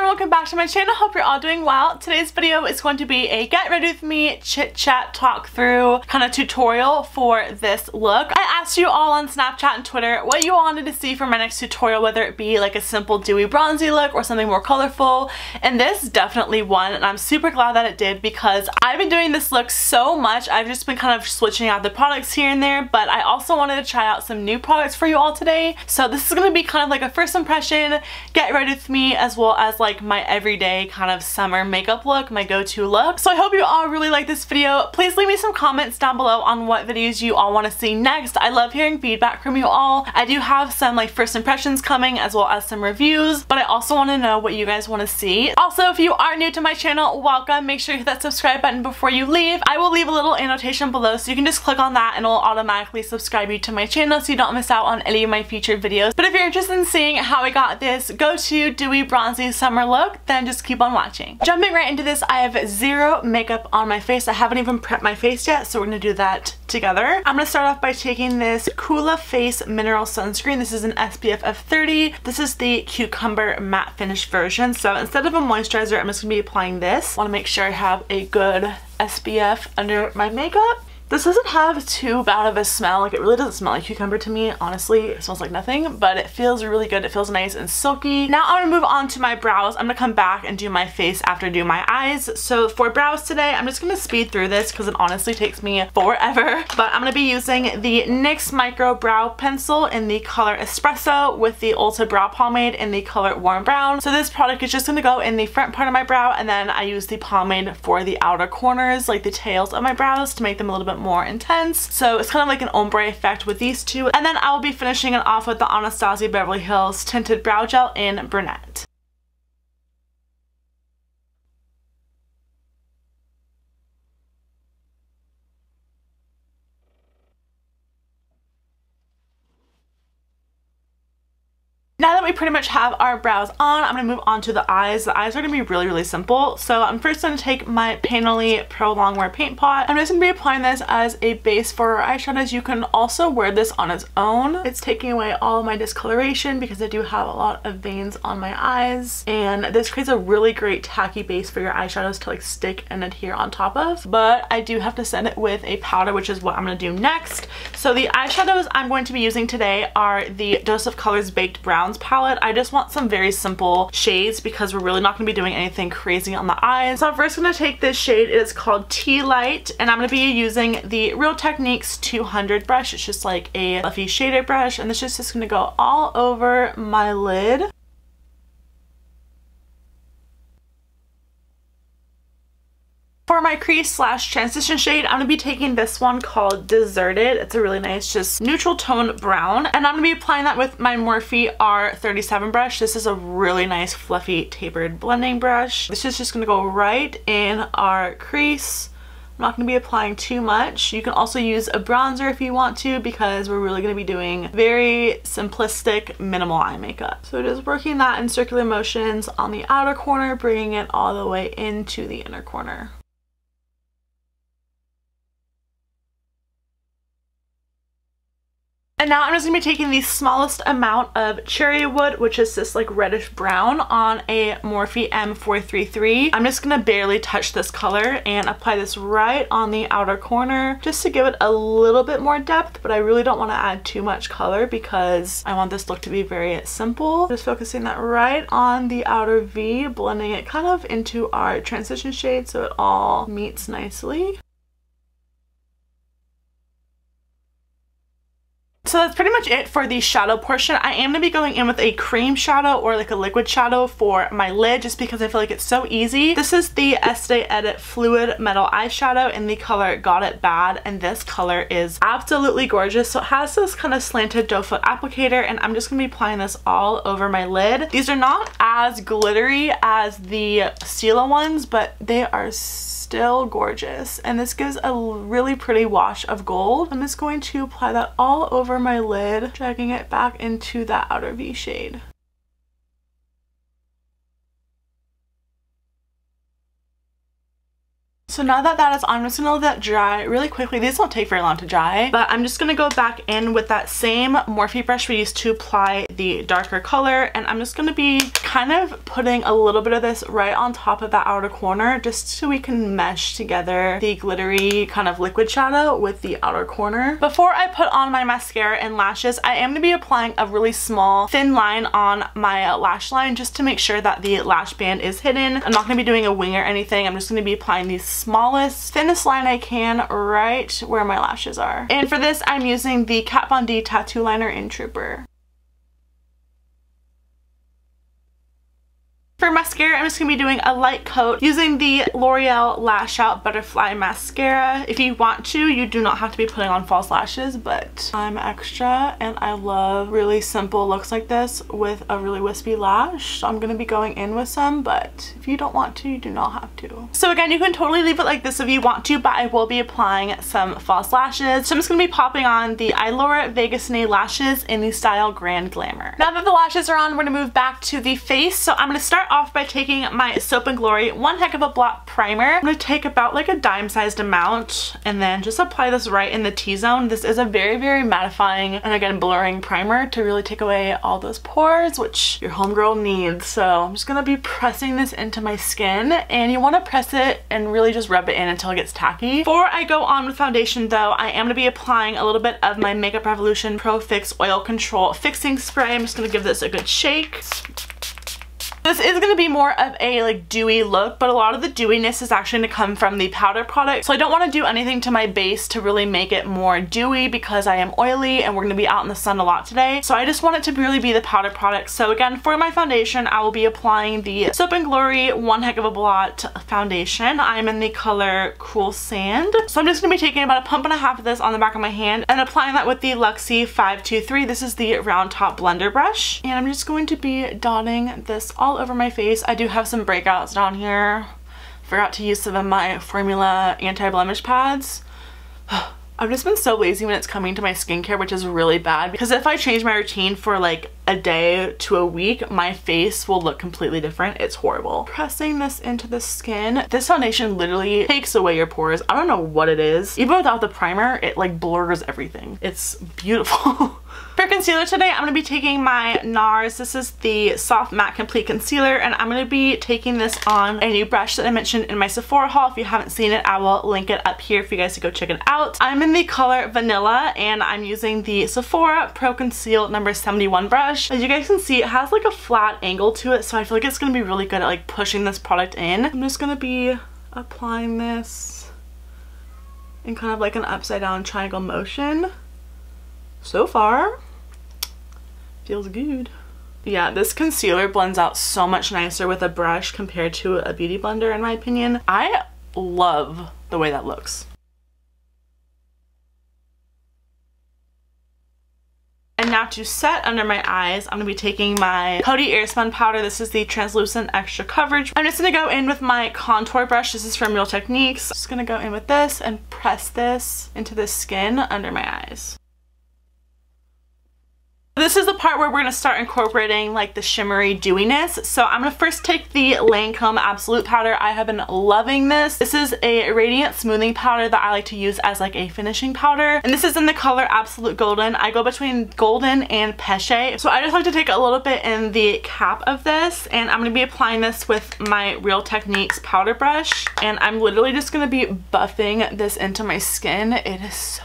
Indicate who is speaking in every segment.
Speaker 1: welcome back to my channel. Hope you're all doing well. Today's video is going to be a get ready with me chit chat talk through kind of tutorial for this look. I asked you all on Snapchat and Twitter what you wanted to see for my next tutorial, whether it be like a simple dewy bronzy look or something more colorful, and this definitely won, and I'm super glad that it did because I've been doing this look so much. I've just been kind of switching out the products here and there, but I also wanted to try out some new products for you all today. So this is going to be kind of like a first impression get ready with me, as well as like my everyday kind of summer makeup look, my go-to look. So I hope you all really like this video. Please leave me some comments down below on what videos you all want to see next. I love hearing feedback from you all. I do have some like first impressions coming, as well as some reviews, but I also want to know what you guys want to see. Also, if you are new to my channel, welcome. Make sure you hit that subscribe button before you leave. I will leave a little annotation below, so you can just click on that and it will automatically subscribe you to my channel so you don't miss out on any of my featured videos. But if you're interested in seeing how I got this go-to dewy bronzy summer look, then just keep on watching. Jumping right into this, I have zero makeup on my face. I haven't even prepped my face yet, so we're gonna do that together. I'm gonna start off by taking this Coola Face Mineral Sunscreen. This is an SPF of 30. This is the Cucumber Matte Finish version. So instead of a moisturizer, I'm just gonna be applying this. I wanna make sure I have a good SPF under my makeup. This doesn't have too bad of a smell. Like, it really doesn't smell like cucumber to me. Honestly, it smells like nothing, but it feels really good. It feels nice and silky. Now I'm gonna move on to my brows. I'm gonna come back and do my face after I do my eyes. So for brows today, I'm just gonna speed through this because it honestly takes me forever. But I'm gonna be using the NYX Micro Brow Pencil in the color Espresso with the Ulta Brow Pomade in the color Warm Brown. So this product is just gonna go in the front part of my brow, and then I use the pomade for the outer corners, like the tails of my brows, to make them a little bit more intense. So it's kind of like an ombre effect with these two. And then I will be finishing it off with the Anastasia Beverly Hills Tinted Brow Gel in Brunette. Now that we pretty much have our brows on, I'm going to move on to the eyes. The eyes are going to be really simple. So I'm first going to take my Painterly Pro Longwear Paint Pot. I'm just going to be applying this as a base for our eyeshadows. You can also wear this on its own. It's taking away all of my discoloration because I do have a lot of veins on my eyes. And this creates a really great tacky base for your eyeshadows to like stick and adhere on top of. But I do have to set it with a powder, which is what I'm going to do next. So the eyeshadows I'm going to be using today are the Dose of Colors Baked Brown palette. I just want some very simple shades because we're really not going to be doing anything crazy on the eyes. So I'm first going to take this shade. It is called Tea Light, and I'm going to be using the Real Techniques 200 brush. It's just like a fluffy shader brush, and this is just going to go all over my lid. For my crease slash transition shade, I'm going to be taking this one called Deserted. It's a really nice, just neutral tone brown. And I'm going to be applying that with my Morphe R37 brush. This is a really nice, fluffy, tapered blending brush. This is just going to go right in our crease. I'm not going to be applying too much. You can also use a bronzer if you want to, because we're really going to be doing very simplistic, minimal eye makeup. So just working that in circular motions on the outer corner, bringing it all the way into the inner corner. And now I'm just going to be taking the smallest amount of Cherry Wood, which is this like reddish brown, on a Morphe M433. I'm just going to barely touch this color and apply this right on the outer corner just to give it a little bit more depth, but I really don't want to add too much color because I want this look to be very simple. Just focusing that right on the outer V, blending it kind of into our transition shade so it all meets nicely. So that's pretty much it for the shadow portion. I am going to be going in with a cream shadow or like a liquid shadow for my lid, just because I feel like it's so easy. This is the Estee Edit Fluid Metal Eyeshadow in the color Got It Bad, and this color is absolutely gorgeous. So it has this kind of slanted doe foot applicator, and I'm just going to be applying this all over my lid. These are not as glittery as the Stila ones, but they are still gorgeous, and this gives a really pretty wash of gold. I'm just going to apply that all over my lid, dragging it back into that outer V shade. So now that that is on, I'm just gonna let that dry really quickly. These don't take very long to dry, but I'm just gonna go back in with that same Morphe brush we used to apply the darker color, and I'm just gonna be kind of putting a little bit of this right on top of that outer corner just so we can mesh together the glittery kind of liquid shadow with the outer corner. Before I put on my mascara and lashes, I am gonna be applying a really small thin line on my lash line just to make sure that the lash band is hidden. I'm not gonna be doing a wing or anything. I'm just gonna be applying the smallest, thinnest line I can right where my lashes are. And for this, I'm using the Kat Von D tattoo liner in Trooper. For mascara, I'm just going to be doing a light coat using the L'Oreal Lash Out Butterfly Mascara. If you want to, you do not have to be putting on false lashes, but I'm extra and I love really simple looks like this with a really wispy lash. So I'm going to be going in with some, but if you don't want to, you do not have to. So again, you can totally leave it like this if you want to, but I will be applying some false lashes. So I'm just going to be popping on the Eylure Vegas Nay lashes in the style Grand Glamour. Now that the lashes are on, we're going to move back to the face. So I'm going to start off by taking my Soap & Glory One Heck of a Blot primer. I'm going to take about like a dime-sized amount and then just apply this right in the T-zone. This is a very, very mattifying and again blurring primer to really take away all those pores, which your homegirl needs. So I'm just going to be pressing this into my skin, and you want to press it and really just rub it in until it gets tacky. Before I go on with foundation though, I am going to be applying a little bit of my Makeup Revolution Pro Fix Oil Control Fixing Spray. I'm just going to give this a good shake. This is going to be more of a like dewy look, but a lot of the dewiness is actually going to come from the powder product. So I don't want to do anything to my base to really make it more dewy because I am oily and we're going to be out in the sun a lot today. So I just want it to really be the powder product. So again, for my foundation, I will be applying the Soap & Glory One Heck of a Blot foundation. I'm in the color Cool Sand. So I'm just going to be taking about a pump and a half of this on the back of my hand and applying that with the Luxie 523. This is the round top blender brush. And I'm just going to be dotting this all over my face. I do have some breakouts down here. Forgot to use some of my Formula anti-blemish pads. I've just been so lazy when it's coming to my skincare, which is really bad because if I change my routine for like a day to a week, my face will look completely different. It's horrible. Pressing this into the skin. This foundation literally takes away your pores. I don't know what it is. Even without the primer, it like blurs everything. It's beautiful. For concealer today, I'm going to be taking my NARS. This is the Soft Matte Complete Concealer, and I'm going to be taking this on a new brush that I mentioned in my Sephora haul. If you haven't seen it, I will link it up here for you guys to go check it out. I'm in the color Vanilla, and I'm using the Sephora Pro Conceal number 71 brush. As you guys can see, it has like a flat angle to it, so I feel like it's going to be really good at like pushing this product in. I'm just going to be applying this in kind of like an upside down triangle motion. So far, feels good. Yeah, this concealer blends out so much nicer with a brush compared to a beauty blender in my opinion. I love the way that looks. And now to set under my eyes, I'm going to be taking my Coty AIRSPUN powder. This is the Translucent Extra Coverage. I'm just going to go in with my contour brush. This is from Real Techniques. Just going to go in with this and press this into the skin under my eyes. This is the part where we're going to start incorporating like the shimmery dewiness. So I'm going to first take the Lancome Absolute powder. I have been loving this. This is a radiant smoothing powder that I like to use as like a finishing powder. And this is in the color Absolute Golden. I go between golden and peche. So I just like to take a little bit in the cap of this, and I'm going to be applying this with my Real Techniques powder brush. And I'm literally just going to be buffing this into my skin. It is so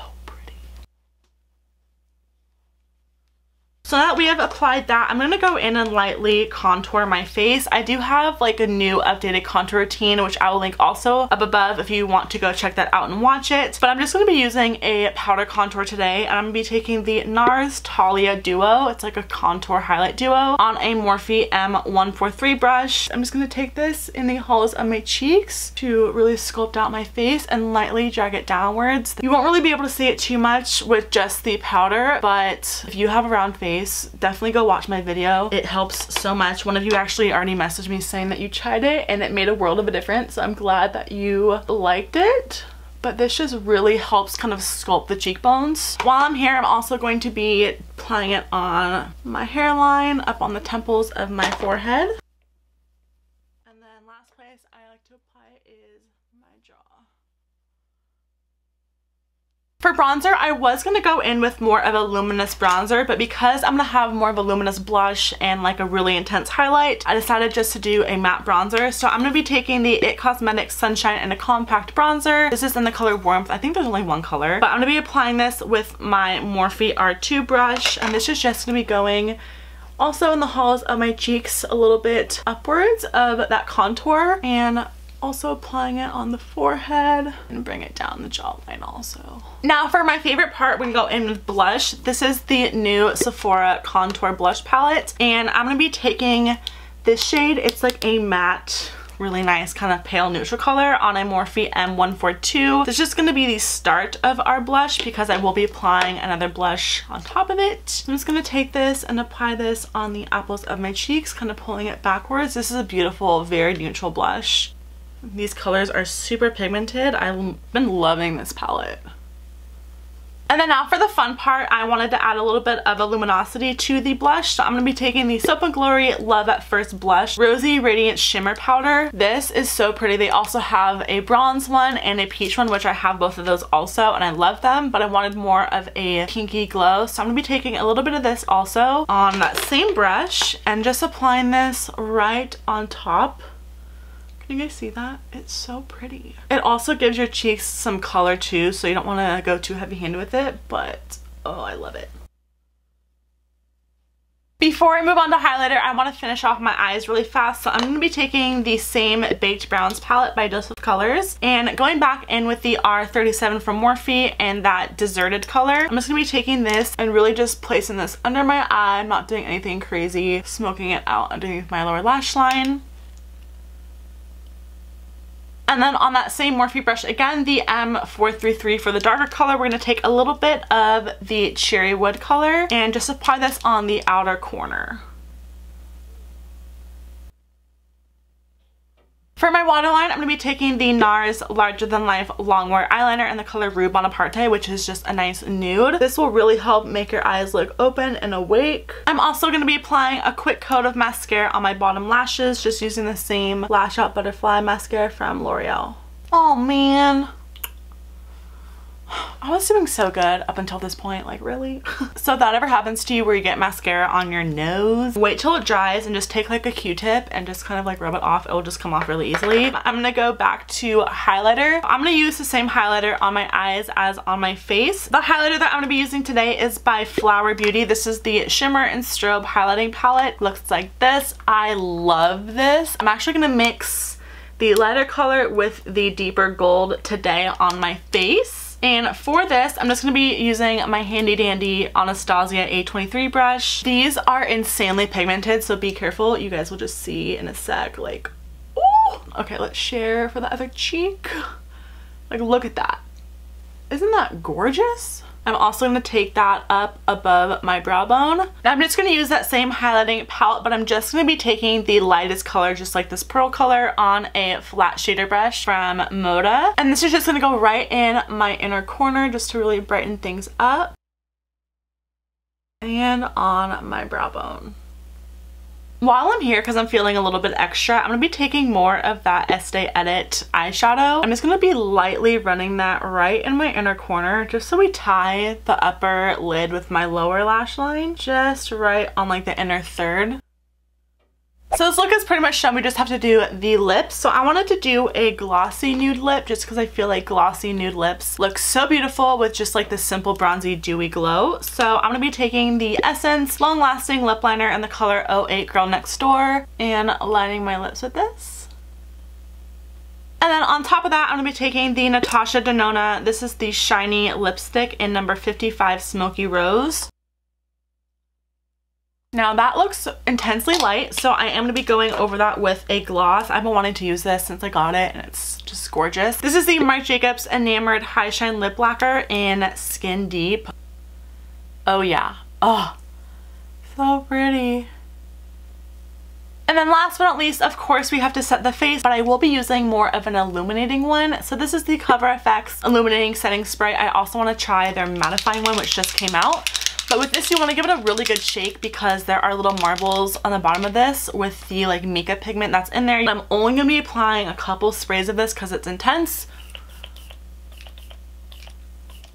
Speaker 1: So now that we have applied that, I'm going to go in and lightly contour my face. I do have like a new updated contour routine, which I will link also up above if you want to go check that out and watch it. But I'm just going to be using a powder contour today, and I'm going to be taking the NARS TALIA Duo. It's like a contour highlight duo on a Morphe M143 brush. I'm just going to take this in the hollows of my cheeks to really sculpt out my face and lightly drag it downwards. You won't really be able to see it too much with just the powder, but if you have a round face, definitely go watch my video. It helps so much. One of you actually already messaged me saying that you tried it and it made a world of a difference. So I'm glad that you liked it. But this just really helps kind of sculpt the cheekbones. While I'm here, I'm also going to be applying it on my hairline, up on the temples of my forehead. And then then last place I like to apply is my jaw. For bronzer, I was going to go in with more of a luminous bronzer, but because I'm going to have more of a luminous blush and like a really intense highlight, I decided just to do a matte bronzer. So I'm going to be taking the IT Cosmetics Sunshine in a Compact Bronzer. This is in the color Warmth. I think there's only one color, but I'm going to be applying this with my Morphe R2 brush, and this is just going to be going also in the hollows of my cheeks, a little bit upwards of that contour, and also applying it on the forehead and bring it down the jawline also. Now for my favorite part, we can go in with blush. This is the new Sephora Contour Blush Palette, and I'm going to be taking this shade. It's like a matte, really nice kind of pale neutral color on a Morphe M142. This is just going to be the start of our blush because I will be applying another blush on top of it. I'm just going to take this and apply this on the apples of my cheeks, kind of pulling it backwards. This is a beautiful, very neutral blush. These colors are super pigmented. I've been loving this palette. And then now for the fun part, I wanted to add a little bit of a luminosity to the blush. So I'm going to be taking the Soap & Glory Love at First Blush Rosy Radiant Shimmer Powder. This is so pretty. They also have a bronze one and a peach one, which I have both of those also, and I love them, but I wanted more of a pinky glow. So I'm going to be taking a little bit of this also on that same brush and just applying this right on top. Can you guys see that? It's so pretty. It also gives your cheeks some color too, so you don't want to go too heavy-handed with it, but oh, I love it. Before I move on to highlighter, I want to finish off my eyes really fast, so I'm going to be taking the same Baked Browns palette by Dose of Colors and going back in with the R37 from Morphe and that Deserted color. I'm just going to be taking this and really just placing this under my eye. I'm not doing anything crazy, smoking it out underneath my lower lash line. And then on that same Morphe brush, again, the M433 for the darker color, we're going to take a little bit of the Cherry Wood color and just apply this on the outer corner. For my waterline, I'm going to be taking the NARS Larger Than Life Longwear Eyeliner in the color Rue Bonaparte, which is just a nice nude. This will really help make your eyes look open and awake. I'm also going to be applying a quick coat of mascara on my bottom lashes, just using the same Lash Out Butterfly mascara from L'Oreal. Oh man. I was doing so good up until this point, like really? So if that ever happens to you where you get mascara on your nose, wait till it dries and just take like a Q-tip and just kind of like rub it off. It will just come off really easily. I'm gonna go back to highlighter. I'm gonna use the same highlighter on my eyes as on my face. The highlighter that I'm gonna be using today is by Flower Beauty. This is the Shimmer and Strobe Highlighting Palette. Looks like this. I love this. I'm actually gonna mix the lighter color with the deeper gold today on my face. And for this, I'm just going to be using my handy dandy Anastasia A23 brush. These are insanely pigmented, so be careful. You guys will just see in a sec, like, ooh. Okay, let's share for the other cheek. Like, look at that. Isn't that gorgeous? I'm also going to take that up above my brow bone. Now I'm just going to use that same highlighting palette, but I'm just going to be taking the lightest color, just like this pearl color, on a flat shader brush from Moda. And this is just going to go right in my inner corner just to really brighten things up. And on my brow bone. While I'm here, because I'm feeling a little bit extra, I'm going to be taking more of that Estee Edit eyeshadow. I'm just going to be lightly running that right in my inner corner, just so we tie the upper lid with my lower lash line, just right on like the inner third. So this look is pretty much done. We just have to do the lips. So I wanted to do a glossy nude lip just because I feel like glossy nude lips look so beautiful with just like this simple bronzy dewy glow. So I'm going to be taking the Essence Long Lasting Lip Liner in the color 08 Girl Next Door and lining my lips with this. And then on top of that, I'm going to be taking the Natasha Denona. This is the shiny lipstick in number 55 Smoky Rose. Now that looks intensely light, so I am going to be going over that with a gloss. I've been wanting to use this since I got it, and it's just gorgeous. This is the Marc Jacobs Enamored High Shine Lip Lacquer in Skin Deep. Oh yeah. Oh, so pretty. And then last but not least, of course, we have to set the face, but I will be using more of an illuminating one. So this is the Cover FX Illuminating Setting Spray. I also want to try their mattifying one, which just came out. But with this, you want to give it a really good shake because there are little marbles on the bottom of this with the like makeup pigment that's in there. I'm only going to be applying a couple sprays of this because it's intense.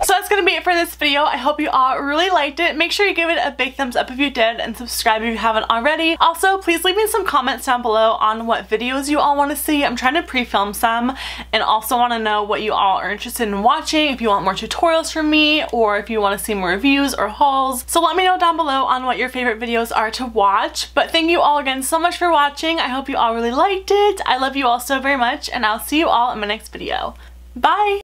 Speaker 1: So that's going to be it for this video. I hope you all really liked it. Make sure you give it a big thumbs up if you did and subscribe if you haven't already. Also, please leave me some comments down below on what videos you all want to see. I'm trying to pre-film some and also want to know what you all are interested in watching, if you want more tutorials from me or if you want to see more reviews or hauls. So let me know down below on what your favorite videos are to watch. But thank you all again so much for watching. I hope you all really liked it. I love you all so very much and I'll see you all in my next video. Bye!